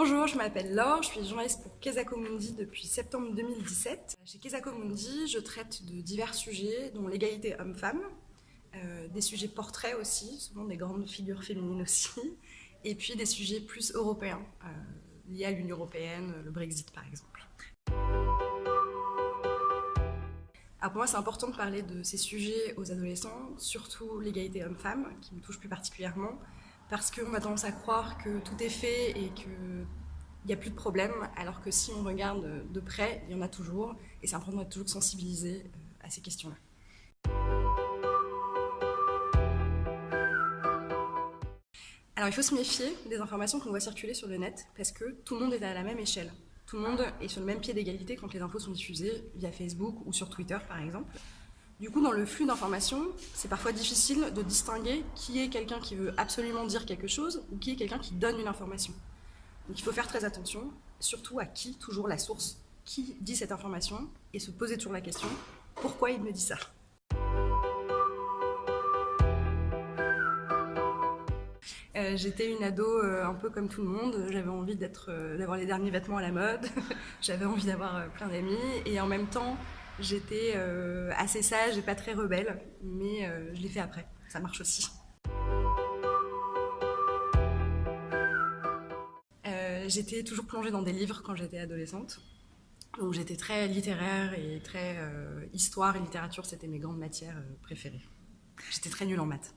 Bonjour, je m'appelle Laure, je suis journaliste pour Kesako Mundi depuis septembre 2017. Chez Kesako Mundi, je traite de divers sujets, dont l'égalité homme-femme, des sujets portraits aussi, souvent des grandes figures féminines aussi, et puis des sujets plus européens, liés à l'Union européenne, le Brexit par exemple. Alors pour moi, c'est important de parler de ces sujets aux adolescents, surtout l'égalité homme-femme, qui me touche plus particulièrement, parce qu'on a tendance à croire que tout est fait et qu'il n'y a plus de problème, alors que si on regarde de près, il y en a toujours, et c'est important d'être toujours sensibilisé à ces questions-là. Alors il faut se méfier des informations qu'on voit circuler sur le net, parce que tout le monde est à la même échelle. Tout le monde est sur le même pied d'égalité quand les infos sont diffusées via Facebook ou sur Twitter par exemple. Du coup, dans le flux d'informations, c'est parfois difficile de distinguer qui est quelqu'un qui veut absolument dire quelque chose ou qui est quelqu'un qui donne une information. Donc il faut faire très attention, surtout à qui, toujours la source, qui dit cette information, et se poser toujours la question, pourquoi il me dit ça ? J'étais une ado un peu comme tout le monde, j'avais envie d'avoir les derniers vêtements à la mode, j'avais envie d'avoir plein d'amis, et en même temps, j'étais assez sage et pas très rebelle, mais je l'ai fait après, ça marche aussi. J'étais toujours plongée dans des livres quand j'étais adolescente, donc j'étais très littéraire et très histoire et littérature, c'était mes grandes matières préférées. J'étais très nulle en maths.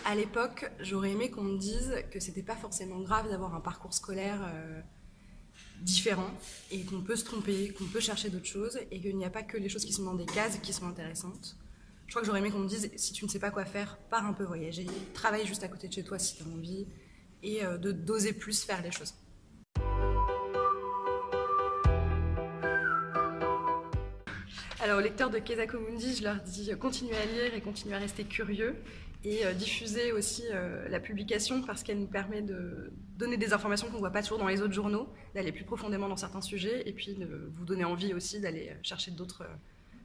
À l'époque, j'aurais aimé qu'on me dise que c'était pas forcément grave d'avoir un parcours scolaire différent et qu'on peut se tromper, qu'on peut chercher d'autres choses et qu'il n'y a pas que les choses qui sont dans des cases qui sont intéressantes. Je crois que j'aurais aimé qu'on me dise si tu ne sais pas quoi faire, pars un peu voyager, travaille juste à côté de chez toi si tu as envie et d'oser plus faire les choses. Alors aux lecteurs de Kesako Mundi, je leur dis continuez à lire et continuez à rester curieux et diffuser aussi la publication parce qu'elle nous permet de donner des informations qu'on ne voit pas toujours dans les autres journaux, d'aller plus profondément dans certains sujets et puis de vous donner envie aussi d'aller chercher d'autres,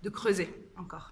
de creuser encore.